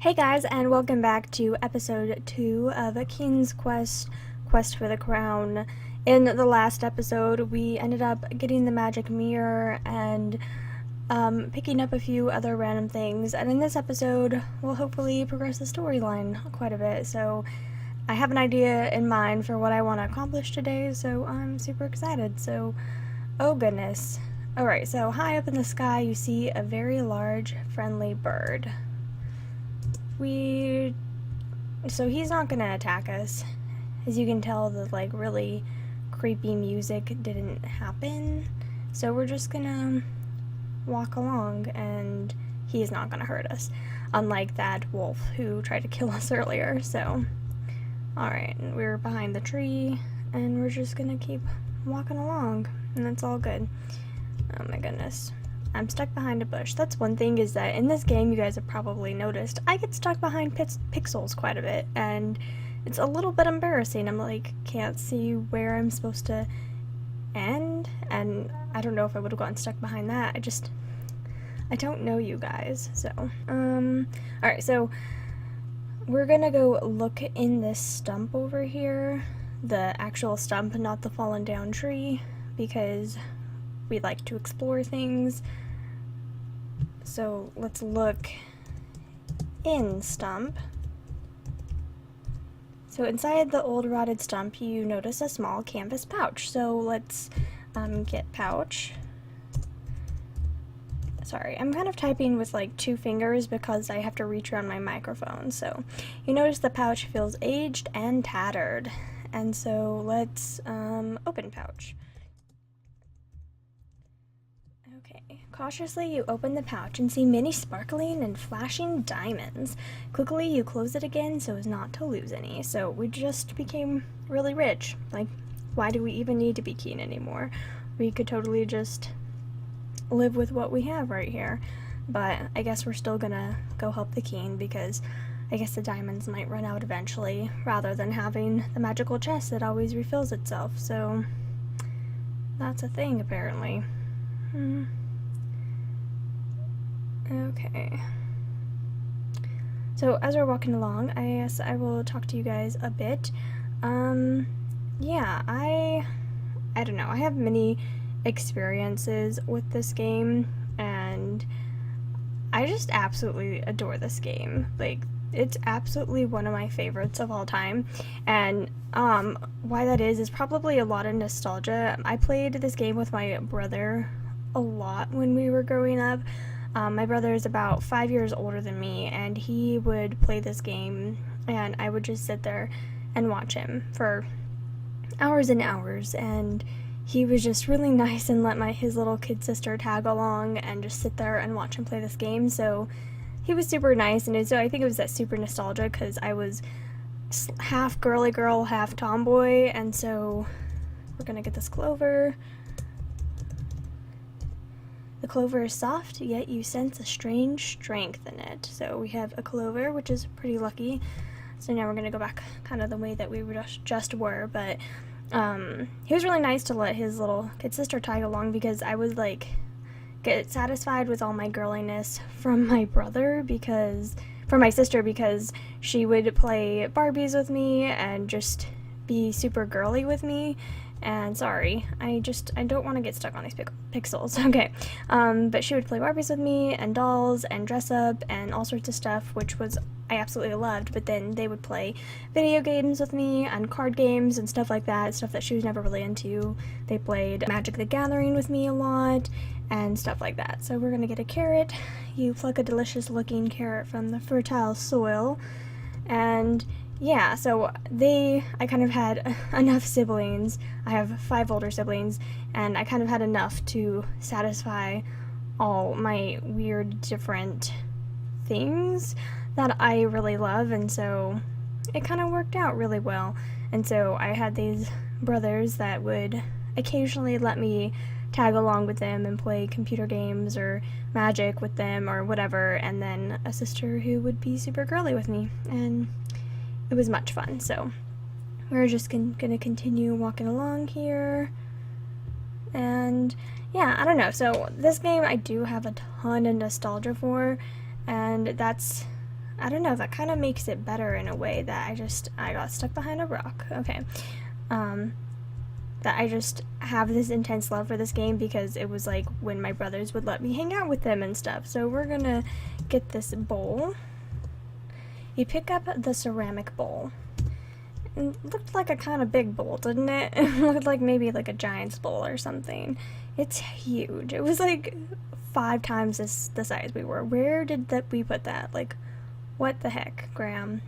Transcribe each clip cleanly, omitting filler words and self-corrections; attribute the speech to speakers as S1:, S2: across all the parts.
S1: Hey guys, and welcome back to episode 2 of A King's Quest for the Crown. In the last episode, we ended up getting the magic mirror and picking up a few other random things, and in this episode, we'll hopefully progress the storyline quite a bit. So I have an idea in mind for what I want to accomplish today, so I'm super excited. So, oh goodness. Alright, so high up in the sky, you see a very large, friendly bird. So he's not gonna attack us. As you can tell, the like really creepy music didn't happen. So we're just gonna walk along and he's not gonna hurt us. Unlike that wolf who tried to kill us earlier. So, alright, we're behind the tree and we're just gonna keep walking along. And that's all good. Oh my goodness. I'm stuck behind a bush. That's one thing, is that in this game, you guys have probably noticed, I get stuck behind pixels quite a bit, and it's a little bit embarrassing. I'm like, can't see where I'm supposed to end, and I don't know if I would have gotten stuck behind that. I don't know you guys, so, alright, so we're gonna go look in this stump over here, the actual stump, not the fallen down tree, because we like to explore things. So let's look in stump. So inside the old rotted stump, you notice a small canvas pouch. So let's get pouch. Sorry, I'm kind of typing with like 2 fingers because I have to reach around my microphone. So you notice the pouch feels aged and tattered. And so let's open pouch. Okay, cautiously you open the pouch and see many sparkling and flashing diamonds. Quickly you close it again so as not to lose any. So we just became really rich. Like, why do we even need to be keen anymore? We could totally just live with what we have right here. But I guess we're still gonna go help the king because I guess the diamonds might run out eventually, rather than having the magical chest that always refills itself. So that's a thing, apparently. Okay. So as we're walking along, I guess I will talk to you guys a bit. Yeah, I don't know. I have many experiences with this game, and I just absolutely adore this game. Like, it's absolutely one of my favorites of all time, and why that is probably a lot of nostalgia. I played this game with my brother a lot when we were growing up. My brother is about 5 years older than me, and he would play this game, and I would just sit there and watch him for hours and hours, and he was just really nice and let his little kid sister tag along and just sit there and watch him play this game. So he was super nice, and so I think it was that super nostalgia because I was half girly girl, half tomboy, and so we're gonna get this clover. The clover is soft, yet you sense a strange strength in it. So we have a clover, which is pretty lucky. So now we're gonna go back kind of the way that we just were, but he was really nice to let his little kid sister tag along because I was like, get satisfied with all my girliness from my sister because she would play Barbies with me and just be super girly with me. And sorry, I don't want to get stuck on these pixels. Okay, but she would play Barbies with me and dolls and dress up and all sorts of stuff, which I absolutely loved. But then they would play video games with me and card games and stuff like that, stuff that she was never really into. They played Magic the Gathering with me a lot and stuff like that. So we're gonna get a carrot. You pluck a delicious looking carrot from the fertile soil, and yeah, so I kind of had enough siblings. I have 5 older siblings, and I kind of had enough to satisfy all my weird different things that I really love, and so it kind of worked out really well. And so I had these brothers that would occasionally let me tag along with them and play computer games or Magic with them or whatever, and then a sister who would be super girly with me, and it was much fun. So we're just gonna continue walking along here, and yeah, I don't know. So this game I do have a ton of nostalgia for, and that's I don't know, that kind of makes it better in a way that I got stuck behind a rock. Okay. That I just have this intense love for this game because it was like when my brothers would let me hang out with them and stuff. So we're gonna get this bowl. You pick up the ceramic bowl. It looked like a kind of big bowl, didn't it? It looked like maybe like a giant's bowl or something. It's huge. It was like 5 times the size we were. Where did we put that? Like, what the heck, Graham?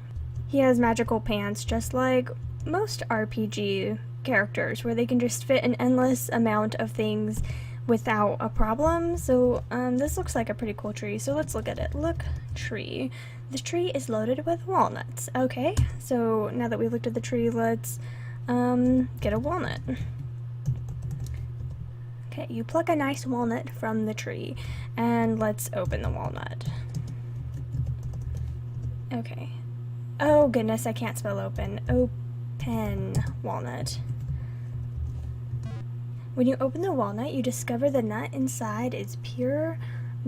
S1: He has magical pants just like most RPG characters where they can just fit an endless amount of things without a problem. So this looks like a pretty cool tree, so let's look at it. Look, tree. The tree is loaded with walnuts. Okay, so now that we looked at the tree, let's get a walnut. Okay, you pluck a nice walnut from the tree, and let's open the walnut. Okay. Oh goodness, I can't spell open. Open walnut. When you open the walnut, you discover the nut inside is pure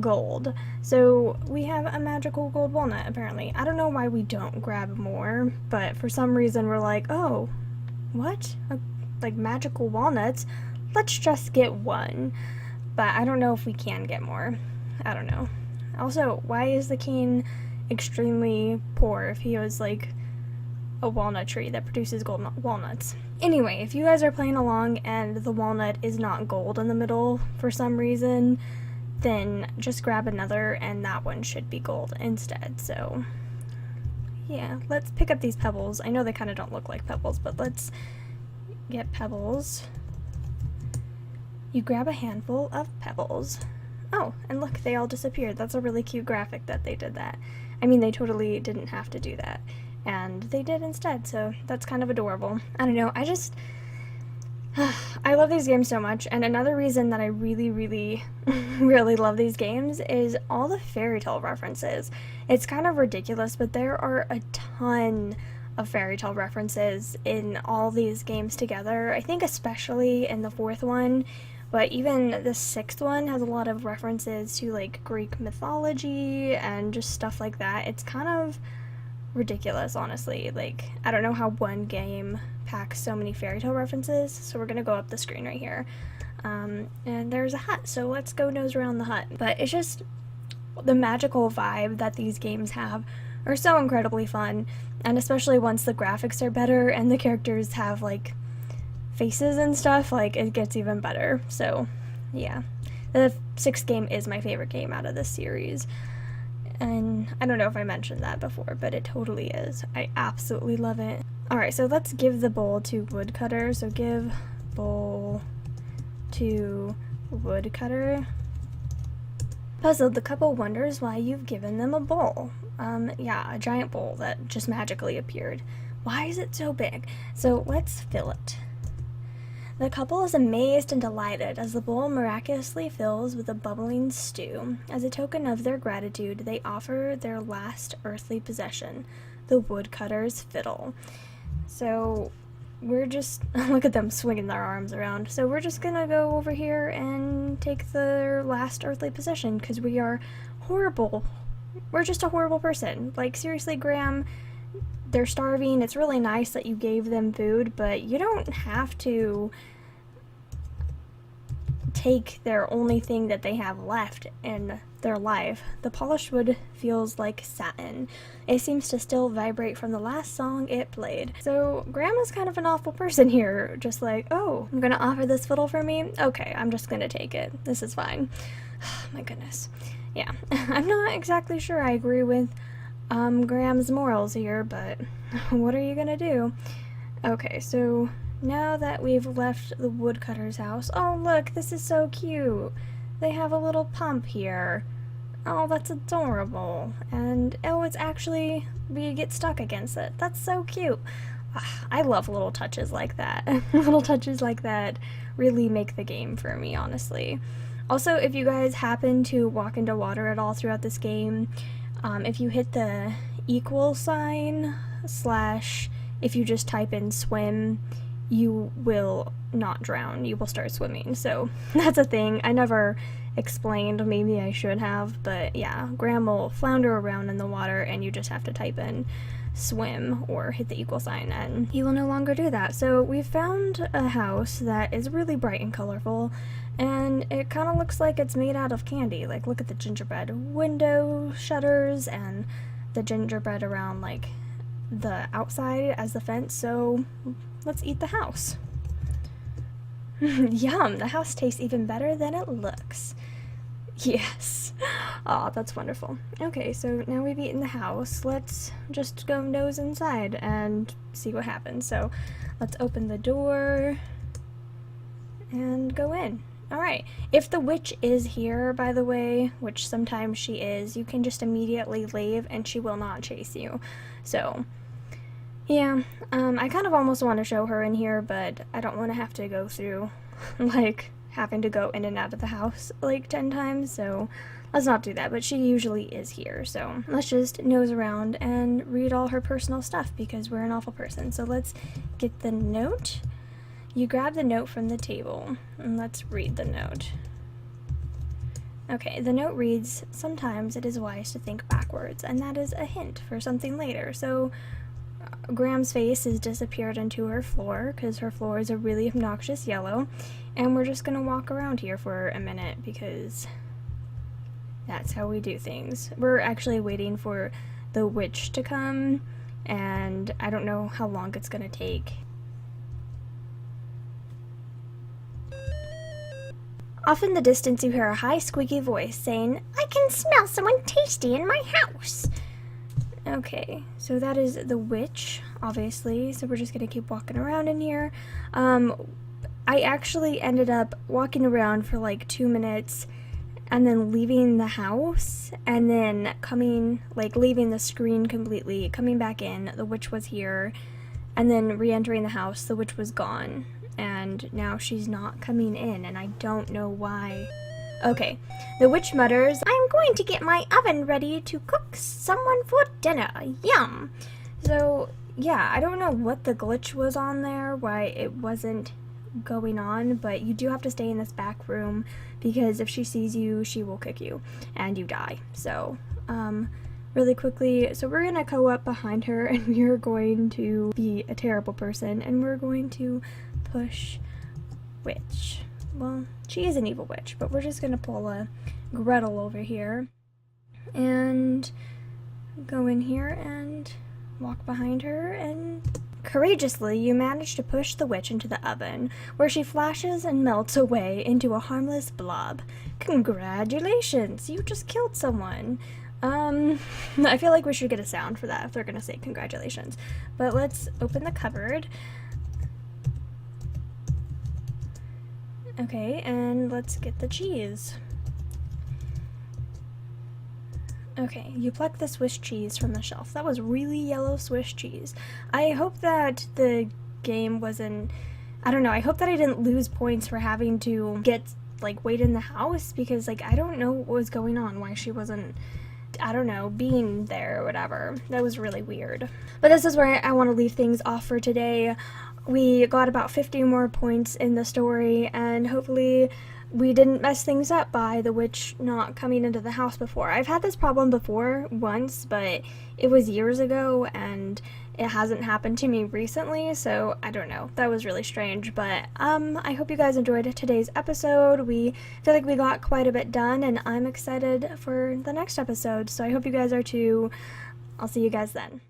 S1: gold. So we have a magical gold walnut, apparently. I don't know why we don't grab more, but for some reason we're like, oh, what? Like magical walnuts? Let's just get one. But I don't know if we can get more. I don't know. Also, why is the king extremely poor if he was like a walnut tree that produces gold walnuts? Anyway, if you guys are playing along and the walnut is not gold in the middle for some reason, then just grab another and that one should be gold instead. So yeah, let's pick up these pebbles. I know they kind of don't look like pebbles, but let's get pebbles. You grab a handful of pebbles. Oh, and look, they all disappeared. That's a really cute graphic that they did that. I mean, they totally didn't have to do that, and they did instead, so that's kind of adorable. I don't know, I love these games so much, and another reason that I really, really, really love these games is all the fairy tale references. It's kind of ridiculous, but there are a ton of fairy tale references in all these games together. I think especially in the 4th one, but even the 6th one has a lot of references to like Greek mythology and just stuff like that. It's kind of ridiculous, honestly. Like, I don't know how one game packs so many fairy tale references. So we're gonna go up the screen right here. And there's a hut, so let's go nose around the hut. But it's just the magical vibe that these games have are so incredibly fun, and especially once the graphics are better and the characters have like faces and stuff, like it gets even better. So yeah, the 6th game is my favorite game out of this series, and I don't know if I mentioned that before, but it totally is. I absolutely love it. Alright, so let's give the bowl to woodcutter. So give bowl to woodcutter. Puzzled, the couple wonders why you've given them a bowl. Yeah, a giant bowl that just magically appeared. Why is it so big? So let's fill it. The couple is amazed and delighted as the bowl miraculously fills with a bubbling stew. As a token of their gratitude, they offer their last earthly possession, the woodcutter's fiddle. So we're just, look at them swinging their arms around. So we're just gonna go over here and take their last earthly possession because we are horrible. We're just a horrible person. Like, seriously, Graham, they're starving. It's really nice that you gave them food, but you don't have to take their only thing that they have left in their life. The polished wood feels like satin. It seems to still vibrate from the last song it played. So Grandma's kind of an awful person here, just like, oh, I'm gonna offer this fiddle for me? Okay, I'm just gonna take it. This is fine. My goodness. Yeah, I'm not exactly sure I agree with Graham's morals here, but what are you gonna do? Okay, so now that we've left the woodcutter's house, oh look, this is so cute. They have a little pump here. Oh, that's adorable. And oh, it's actually, we get stuck against it. That's so cute. I love little touches like that. Little touches like that really make the game for me, honestly. Also, if you guys happen to walk into water at all throughout this game, if you hit the equal sign / if you just type in swim you will not drown. You will start swimming. So that's a thing. I never explained. Maybe I should have. But yeah, Graham will flounder around in the water and you just have to type in swim or hit the equal sign and he will no longer do that. So we found a house that is really bright and colorful and it kind of looks like it's made out of candy. Like, look at the gingerbread window shutters and the gingerbread around like the outside as the fence. So let's eat the house. Yum, the house tastes even better than it looks. Yes. Aw, that's wonderful. Okay, so now we've eaten the house. Let's just go nose inside and see what happens. So let's open the door and go in. Alright, if the witch is here, by the way, which sometimes she is, you can just immediately leave and she will not chase you. So, yeah, I kind of almost want to show her in here, but I don't want to have to go through, like, having to go in and out of the house, like, 10 times, so let's not do that, but she usually is here, so let's just nose around and read all her personal stuff, because we're an awful person. So let's get the note. You grab the note from the table, and let's read the note. Okay, the note reads, "Sometimes it is wise to think backwards, and that is a hint for something later." So Graham's face has disappeared into her floor, because her floor is a really obnoxious yellow, and we're just gonna walk around here for a minute, because that's how we do things. We're actually waiting for the witch to come, and I don't know how long it's gonna take. Off in the distance you hear a high squeaky voice saying, "I can smell someone tasty in my house." Okay, so that is the witch, obviously, so we're just gonna keep walking around in here. I actually ended up walking around for like 2 minutes and then leaving the house and then leaving the screen completely, coming back in, the witch was here, and then re-entering the house, the witch was gone. And now she's not coming in, and I don't know why. Okay, the witch mutters, "I'm going to get my oven ready to cook someone for dinner. Yum." So, yeah, I don't know what the glitch was on there, why it wasn't going on, but you do have to stay in this back room, because if she sees you, she will kick you, and you die. So, really quickly, so we're gonna go up behind her, and we are going to be a terrible person, and we're going to push witch. Well, she is an evil witch, but we're just gonna pull a Gretel over here and go in here and walk behind her, and courageously you manage to push the witch into the oven, where she flashes and melts away into a harmless blob. Congratulations, you just killed someone. I feel like we should get a sound for that if they're gonna say congratulations. But let's open the cupboard. Okay, and let's get the cheese. Okay, you pluck the Swiss cheese from the shelf. That was really yellow Swiss cheese. I hope that the game wasn't, I don't know, I hope that I didn't lose points for having to wait in the house, because, I don't know what was going on, why she wasn't, I don't know, being there or whatever. That was really weird. But this is where I want to leave things off for today. We got about 50 more points in the story, and hopefully we didn't mess things up by the witch not coming into the house before. I've had this problem before once, but it was years ago, and it hasn't happened to me recently, so I don't know. That was really strange, but I hope you guys enjoyed today's episode. We feel like we got quite a bit done, and I'm excited for the next episode, so I hope you guys are too. I'll see you guys then.